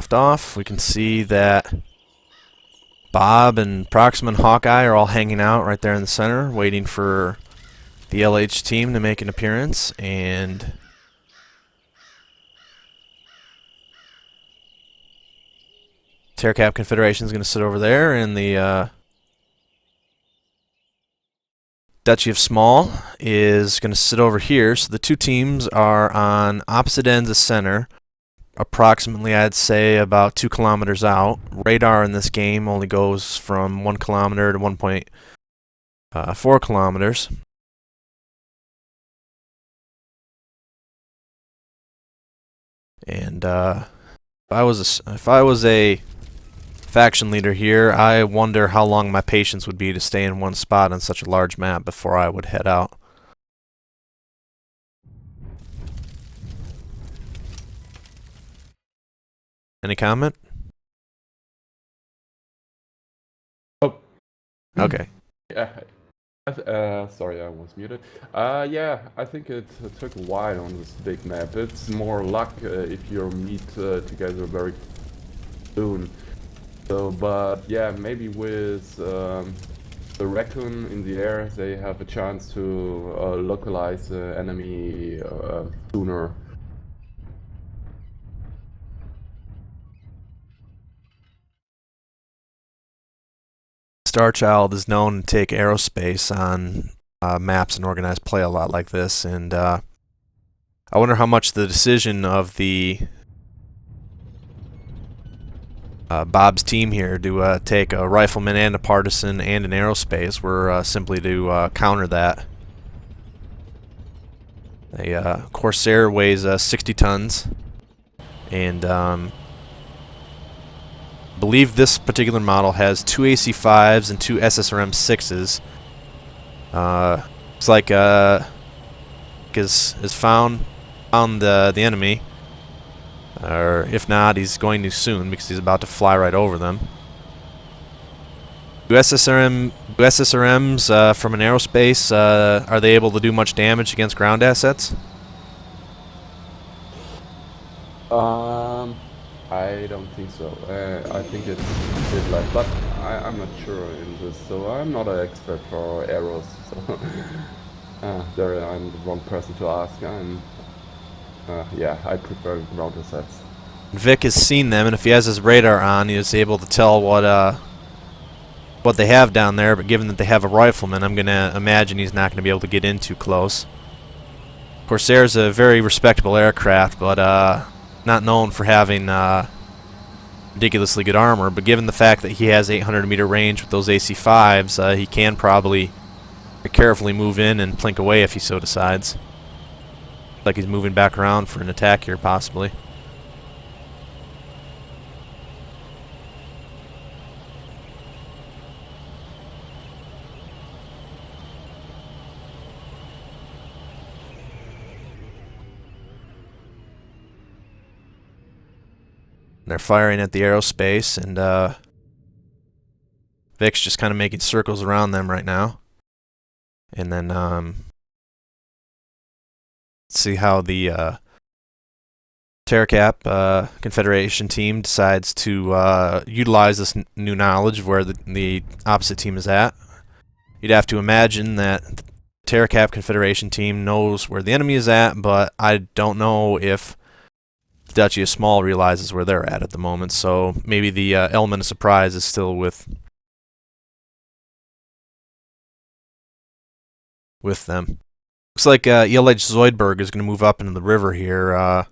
left off, we can see that Bob and Proxima and Hawkeye are all hanging out right there in the center, waiting for the LH team to make an appearance, and Terracap Confederation is going to sit over there, and the Duchy of Small is going to sit over here. So the two teams are on opposite ends of center, approximately, I'd say, about 2 kilometers out. Radar in this game only goes from 1 kilometer to 1.4 kilometers. And if I was a faction leader here, I wonder how long my patience would be to stay in one spot on such a large map before I would head out. Any comment? Oh. Okay. Yeah. Sorry, I was muted. Yeah, I think it took a while on this big map. It's more luck if you meet together very soon. So, but yeah, maybe with the raccoon in the air, they have a chance to localize the enemy sooner. Starchild is known to take aerospace on maps and organized play a lot like this, and I wonder how much the decision of the Bob's team here to take a rifleman and a partisan and an aerospace were simply to counter that. A Corsair weighs 60 tons, and I believe this particular model has 2 AC5s and 2 SSRM 6s. Looks like is found the enemy. Or if not, he's going to soon because he's about to fly right over them. Do SSRMs from an aerospace, are they able to do much damage against ground assets? I don't think so. I think it's a bit like, but I'm not sure in this, so I'm not an expert for arrows. So there I'm the wrong person to ask. Yeah, I prefer ground assets. Vic has seen them, and if he has his radar on, he is able to tell what they have down there. But given that they have a rifleman, I'm gonna imagine he's not gonna be able to get in too close. Corsair's a very respectable aircraft, but not known for having ridiculously good armor. But given the fact that he has 800-meter range with those AC5s, he can probably carefully move in and plink away if he so decides. Like he's moving back around for an attack here, possibly. They're firing at the aerospace, and Vic's just kind of making circles around them right now. And then see how the Terracap Confederation team decides to utilize this new knowledge of where the opposite team is at. You'd have to imagine that the Terracap Confederation team knows where the enemy is at, but I don't know if the Duchy of Small realizes where they're at the moment, so maybe the element of surprise is still with them. Looks like ELH Zoidberg is going to move up into the river here.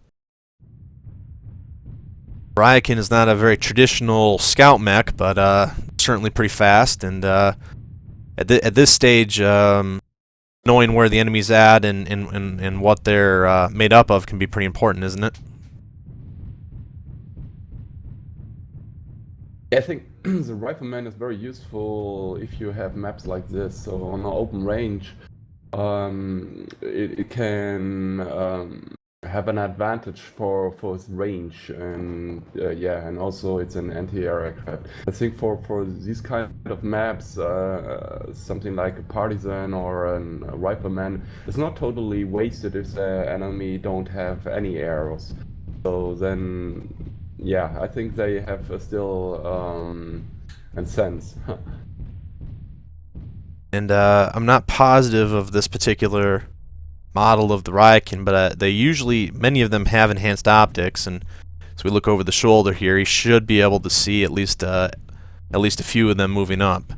Ryakin is not a very traditional scout mech, but certainly pretty fast, and at this stage, knowing where the enemy's at and what they're made up of can be pretty important, isn't it? I think the rifleman is very useful if you have maps like this. So on an open range, it can have an advantage for its range, and yeah, and also it's an anti-air aircraft. I think for these kind of maps, something like a partisan or a rifleman is not totally wasted if the enemy don't have any arrows. So then yeah, I think they have still a sense. And I'm not positive of this particular model of the Raikin, but many of them have enhanced optics, and as we look over the shoulder here, he should be able to see at least a few of them moving up.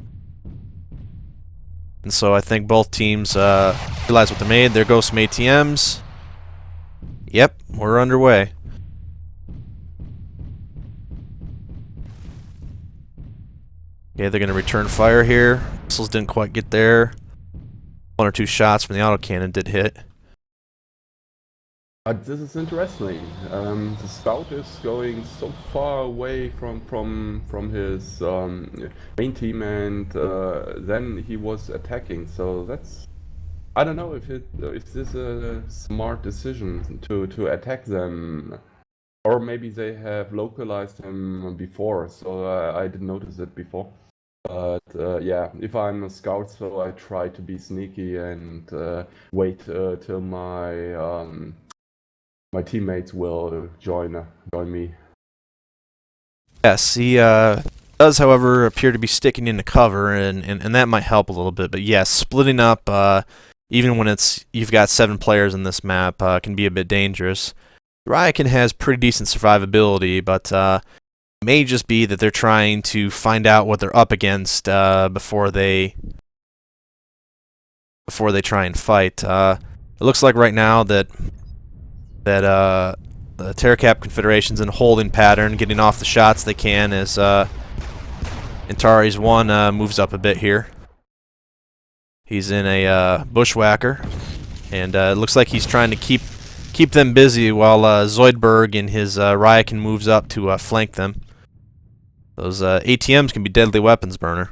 And so I think both teams realize what they made. There goes some ATMs. Yep, we're underway. Okay, they're going to return fire here. Missiles didn't quite get there. One or two shots from the autocannon did hit. But this is interesting. The scout is going so far away from his main team, and then he was attacking. So that's, I don't know if this is a smart decision to attack them, or maybe they have localized him before. So I didn't notice it before. But yeah, if I'm a scout, so I try to be sneaky and wait till my teammates will join me. Yes, he does, however, appear to be sticking into cover, and that might help a little bit. But yes, splitting up, even when you've got 7 players in this map, can be a bit dangerous. Raikin has pretty decent survivability, but it may just be that they're trying to find out what they're up against before they try and fight. It looks like right now that the Terracap Confederation's in a holding pattern, getting off the shots they can as Antares 1 moves up a bit here. He's in a bushwhacker, and it looks like he's trying to keep them busy while Zoidberg and his Raikin moves up to flank them. Those ATMs can be deadly weapons, Burner.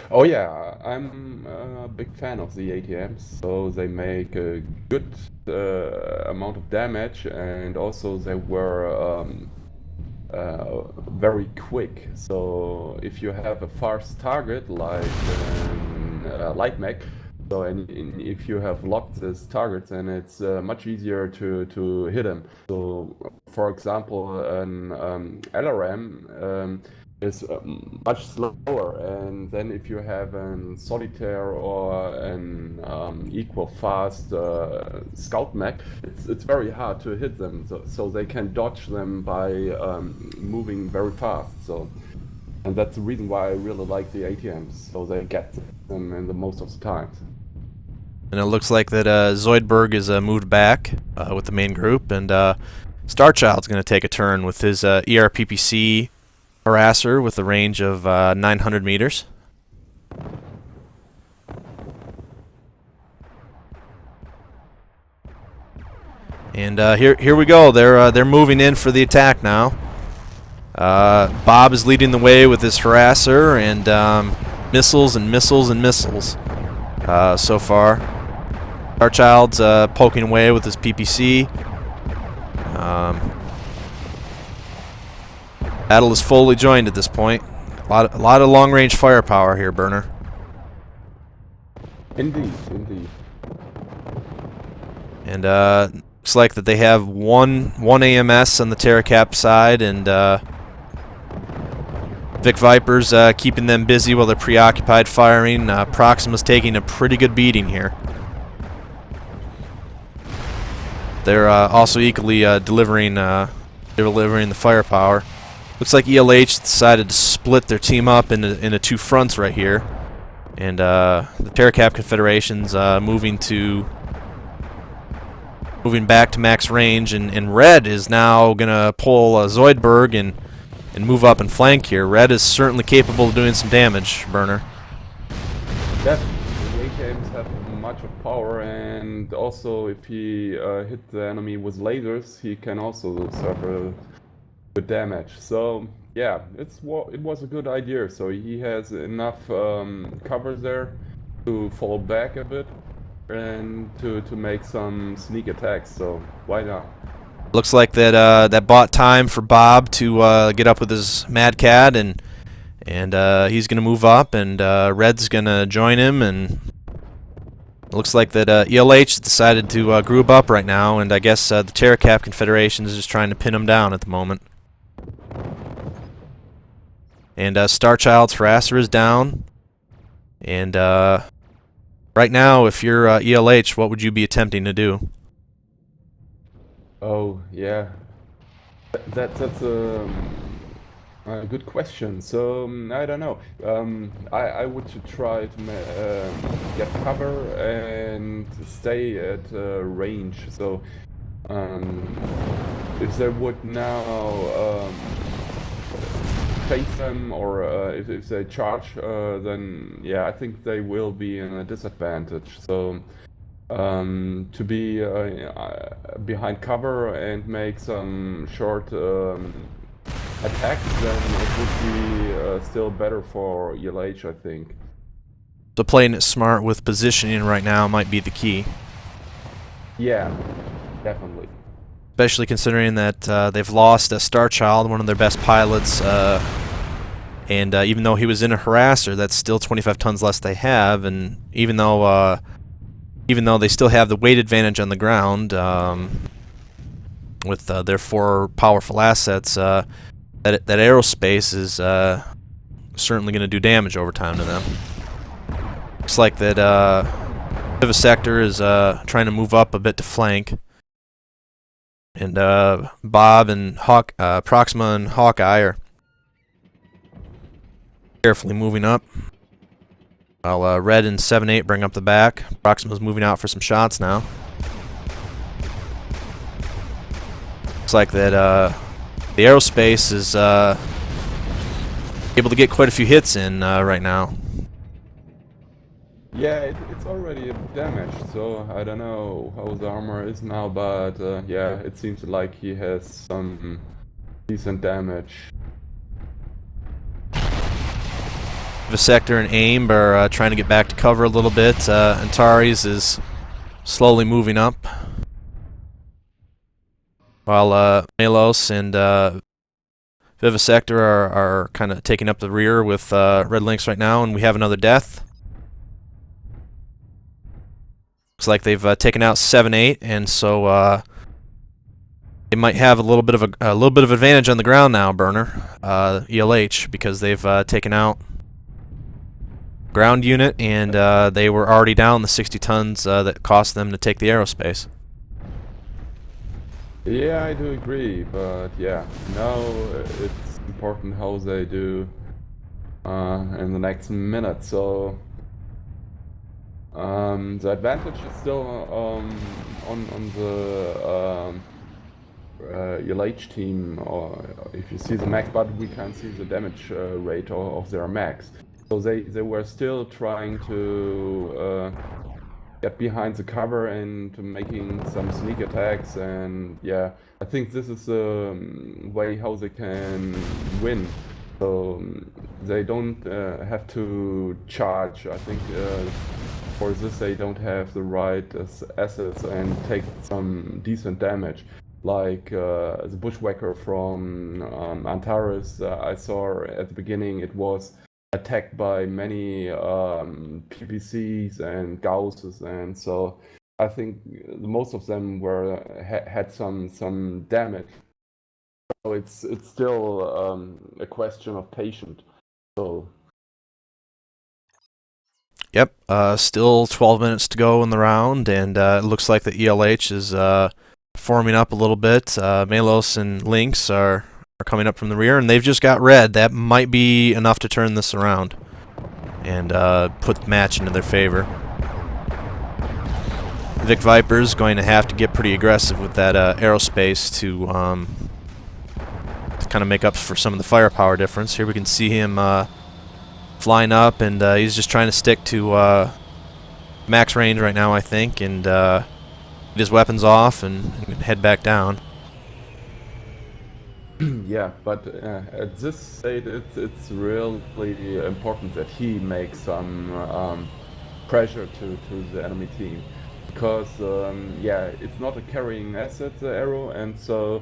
Oh yeah, I'm a big fan of the ATMs. So they make a good amount of damage, and also they were very quick. So if you have a fast target like light mech, so and if you have locked this target, then it's much easier to hit him. So for example, an LRM is much slower, and then if you have an solitaire or an equal fast scout mech, it's very hard to hit them, so they can dodge them by moving very fast. So, and that's the reason why I really like the ATMs, so they get them in the most of the times. And it looks like that Zoidberg is moved back with the main group, and Starchild's going to take a turn with his ERPPC harasser with a range of 900 meters. And here we go. They're moving in for the attack now. Bob is leading the way with his harasser, and missiles and missiles and missiles so far. Starchild's poking away with his PPC. Battle is fully joined at this point. A lot of long-range firepower here, Burner. Indeed, indeed. And looks like that they have one AMS on the Terracap side, and Vic Vipers keeping them busy while they're preoccupied firing. Proxima's taking a pretty good beating here. They're also equally delivering the firepower. Looks like ELH decided to split their team up into 2 fronts right here, and the Terracap Confederation's moving back to max range, and Red is now gonna pull Zoidberg and move up and flank here. Red is certainly capable of doing some damage, Burner. Definitely, the AKMs have much of power, and also if he hit the enemy with lasers, he can also suffer good damage. So yeah, it was a good idea. So he has enough cover there to fall back a bit and to make some sneak attacks. So why not? Looks like that bought time for Bob to get up with his Mad Cat, and he's gonna move up, and Red's gonna join him, and Looks like that ELH decided to group up right now, and I guess the Terracap Confederation is just trying to pin them down at the moment. And Starchild's harasser is down. And right now, if you're ELH, what would you be attempting to do? Oh, yeah. That's a good question. So I don't know. I would try to get cover and stay at range. So if they would now face them, or if they charge, then yeah, I think they will be in a disadvantage. So to be behind cover and make some short attacks, then it would be still better for ELH, I think. So playing it smart with positioning right now might be the key. Yeah, definitely. Especially considering that they've lost Starchild, one of their best pilots, and even though he was in a harasser, that's still 25 tons less they have, and even though they still have the weight advantage on the ground, with their 4 powerful assets, that aerospace is certainly going to do damage over time to them. Looks like that Vivisector is trying to move up a bit to flank. And Bob and Proxima and Hawkeye are carefully moving up. While Red and 7-8 bring up the back. Proxima's moving out for some shots now. Looks like that the aerospace is able to get quite a few hits in right now. Yeah, it's already damaged, so I don't know how the armor is now, but yeah, it seems like he has some decent damage. Vivisector and AIM are trying to get back to cover a little bit. Antares is slowly moving up. While Melos and Vivisector are kind of taking up the rear with Red Lynx right now, and we have another death. Looks like they've taken out 7-8, and so they might have a little bit of advantage on the ground now, Burner, ELH, because they've taken out ground unit, and they were already down the 60 tons that cost them to take the aerospace. Yeah, I do agree, but yeah, now it's important how they do in the next minute. So the advantage is still on the ELH team. Or if you see the max, but we can't see the damage rate of their max. So they were still trying to get behind the cover and making some sneak attacks, and yeah, I think this is the way how they can win. So they don't have to charge. I think for this they don't have the right assets and take some decent damage. Like the Bushwhacker from Antares, I saw at the beginning it was attacked by many PPCs and Gausses, and so I think most of them had some damage. So it's still a question of patience. So. Yep, still 12 minutes to go in the round, and it looks like the ELH is forming up a little bit. Melos and Lynx are coming up from the rear, and they've just got Red. That might be enough to turn this around and put the match into their favor. Vic Viper's going to have to get pretty aggressive with that aerospace to kind of make up for some of the firepower difference. Here we can see him flying up, and he's just trying to stick to max range right now, I think, and get his weapons off and head back down. Yeah, but at this stage, it's really important that he makes some pressure to the enemy team, because yeah, it's not a carrying asset, the arrow, and so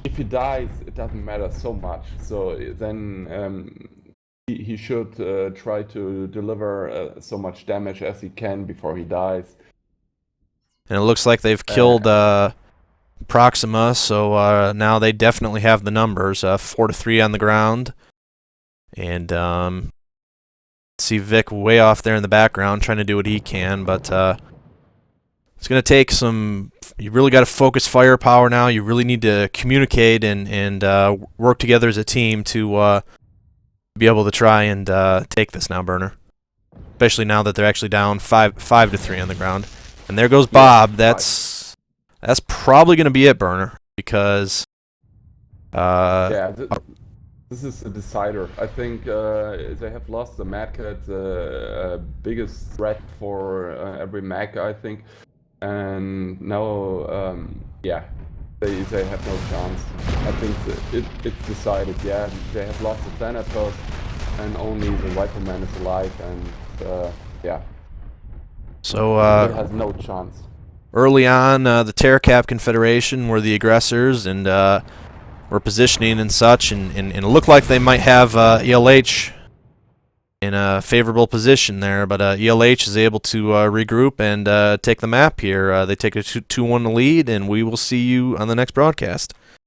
if he dies, it doesn't matter so much. So then he should try to deliver so much damage as he can before he dies. And it looks like they've killed Proxima, so now they definitely have the numbers. 4-3 on the ground. And see Vic way off there in the background trying to do what he can, but it's going to take some... You really got to focus firepower now. You really need to communicate and work together as a team to be able to try and take this now, Burner. Especially now that they're actually down 5-3 on the ground. And there goes Bob. That's probably going to be it, Burner, because this is a decider. I think they have lost the Mad Cat, the biggest threat for every mech, I think. And now, they have no chance. I think it's decided. Yeah, they have lost the Thanatos, and only the Rifleman is alive. And so it has no chance. Early on, the Terracap Confederation were the aggressors, and were positioning and such, and it looked like they might have ELH in a favorable position there, but ELH is able to regroup and take the map here. They take a 2-1 lead, and we will see you on the next broadcast.